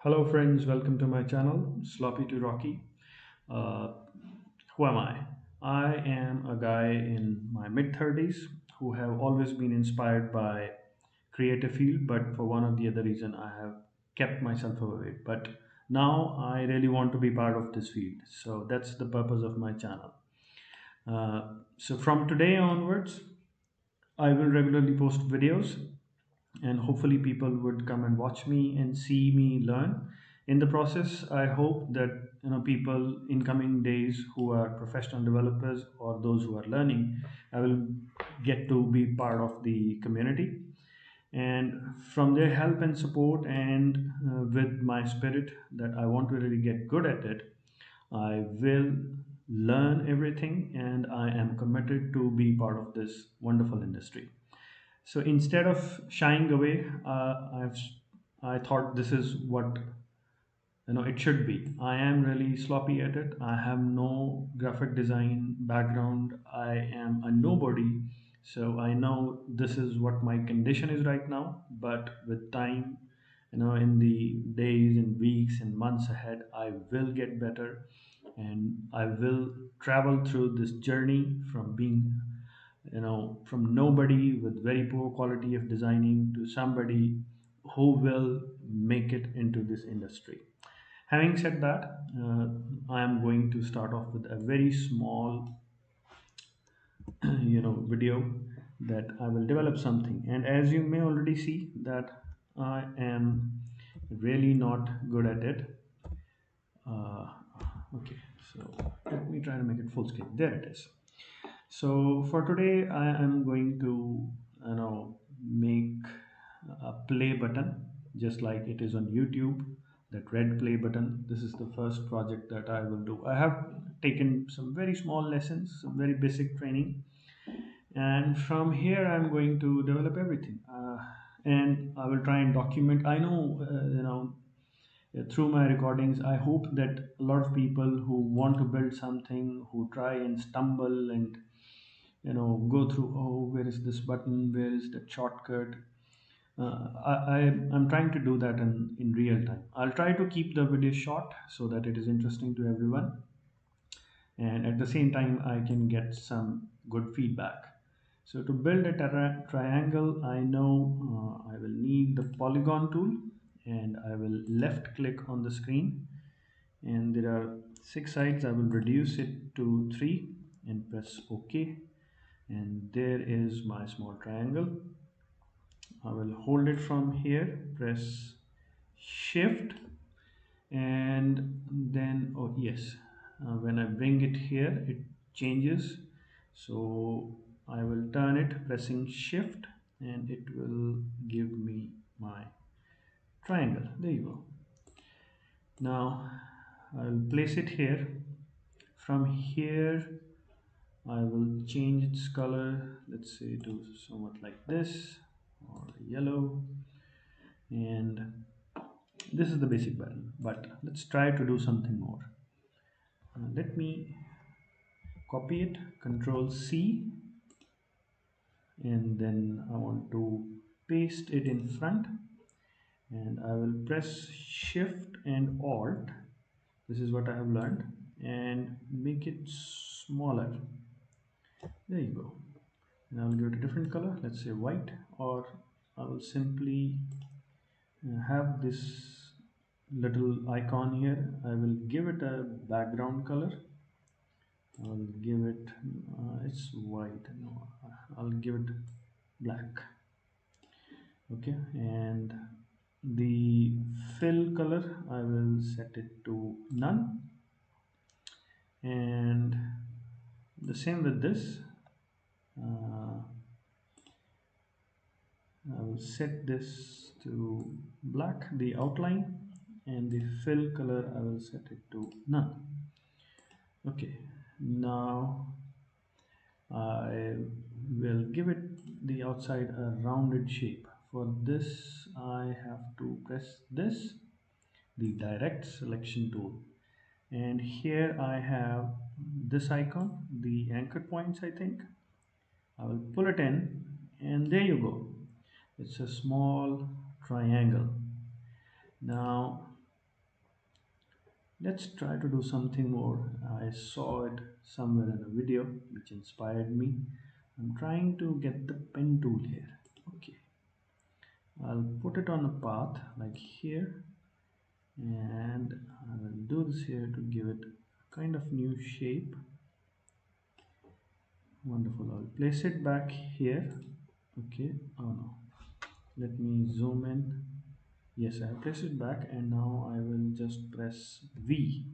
Hello, friends. Welcome to my channel, Sloppy to Rocky. Uh, who am I? I am a guy in my mid 30s who have always been inspired by creative field, but for one or the other reason, I have kept myself away. But now I really want to be part of this field, so that's the purpose of my channel. Uh, so from today onwards, I will regularly post videos and hopefully people would come and watch me and see me learn. In the process, I hope that people in coming days who are professional developers or those who are learning, I will get to be part of the community, and from their help and support, and with my spirit that I want to really get good at it, I will learn everything, and I am committed to be part of this wonderful industry. So instead of shying away, I thought this is what it should be. I am really sloppy at it. I have no graphic design background. I am a nobody. So I know this is what my condition is right now. But with time, in the days and weeks and months ahead, I will get better, and I will travel through this journey from being from nobody with very poor quality of designing to somebody who will make it into this industry. Having said that, I am going to start off with a very small video that I will develop something, and as you may already see that I am really not good at it. uh, okay, so let me try to make it full scale. There it is. So for today, I am going to make a play button just like it is on YouTube. That red play button. This is the first project that I will do. I have taken some very small lessons, some very basic training, and from here I'm going to develop everything. And I will try and document. I know, through my recordings, I hope that a lot of people who want to build something, who try and stumble and go through, oh, where is this button, where is that shortcut. I'm trying to do that in real time. I'll try to keep the video short so that it is interesting to everyone, and at the same time I can get some good feedback. So to build a triangle, I know I will need the polygon tool, and I will left click on the screen, and there are 6 sides. I will reduce it to 3 and press OK, and there is my small triangle. I will hold it from here, press shift, and then, oh yes, when I bring it here it changes. So I will turn it pressing shift, and it will give me my triangle. There you go. Now I will place it here. From here I will change its color, let's say to somewhat like this, or yellow, and this is the basic button. But let's try to do something more. Let me copy it, Control C, and then I want to paste it in front, and I will press Shift and Alt. This is what I have learned, and make it smaller. There you go. And I'll give it a different color, let's say white, or I will simply have this little icon here. I will give it a background color. I'll give it, it's white, no, I'll give it black. Okay, and the fill color I will set it to none, and the same with this. I will set this to black, the outline, and the fill color I will set it to none. Okay, now I will give it the outside a rounded shape. For this I have to press this, the direct selection tool, and here I have this icon, the anchor points. I think I will pull it in, and there you go. It's a small triangle. Now Let's try to do something more. I saw it somewhere in a video which inspired me. I'm trying to get the pen tool here. Okay, I'll put it on a path like here, and I will do this here to give it a kind of new shape. Wonderful. I'll place it back here. Okay. Oh no. Let me zoom in. Yes, I have placed it back, and now I will just press V.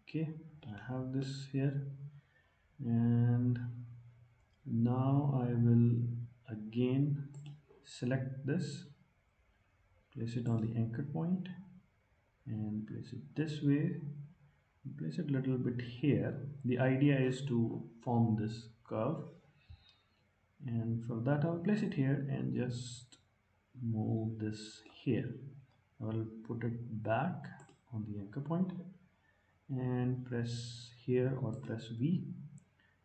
Okay, I have this here, and now I will again select this, place it on the anchor point, and place it this way. Place it a little bit here. The idea is to form this curve, and for that I'll place it here and just move this here. I will put it back on the anchor point and press here or press V.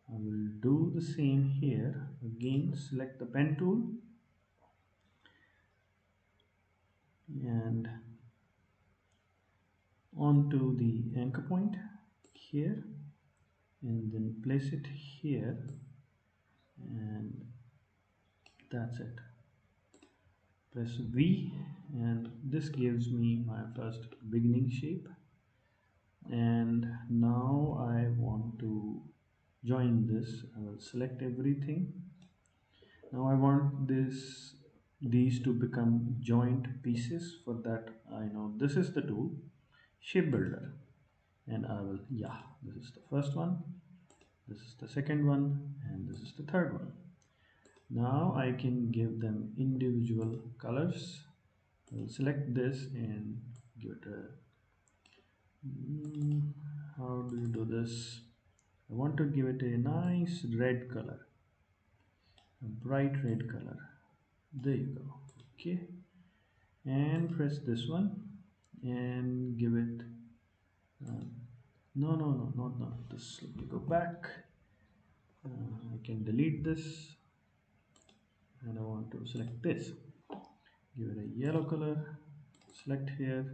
I will do the same here. Again, select the pen tool and onto the anchor point here, and then place it here, and that's it. Press V, and this gives me my first beginning shape. And now I want to join this. I will select everything. Now I want these to become joint pieces. For that, I know this is the tool, shape builder, and I will, yeah, this is the first one, this is the second one, and this is the third one. Now I can give them individual colors. I will select this and give it a how do you do this? I want to give it a nice red color, a bright red color. There you go. Okay, and press this one and give it uh, not this. Let me go back. I can delete this, and I want to select this. Give it a yellow color. Select here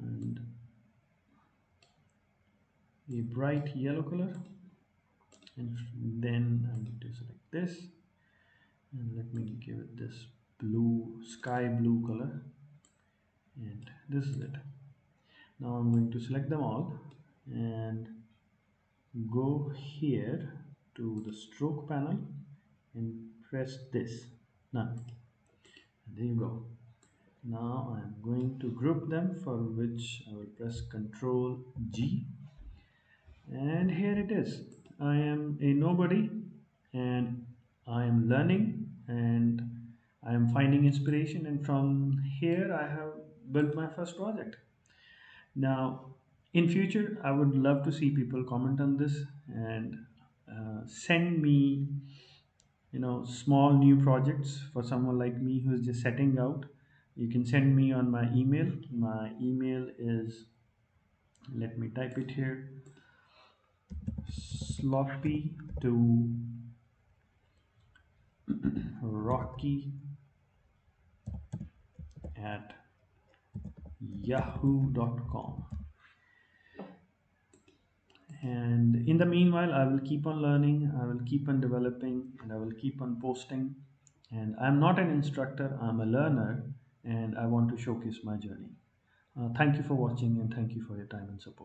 and a bright yellow color, and then I need to select this, and let me give it this blue, sky blue color, and this is it. Now I'm going to select them all and go here to the stroke panel and press this, none. And there you go. Now I'm going to group them, for which I will press Ctrl G, and here it is. I am a nobody, and I am learning, and I am finding inspiration, and from here I have built my first project. Now in future I would love to see people comment on this and send me, small new projects for someone like me who is just setting out. You can send me on my email. My email is, let me type it here, sloppy to rocky at yahoo.com. And in the meanwhile, I will keep on learning, I will keep on developing, and I will keep on posting. And I'm not an instructor, I'm a learner, and I want to showcase my journey. Thank you for watching, and thank you for your time and support.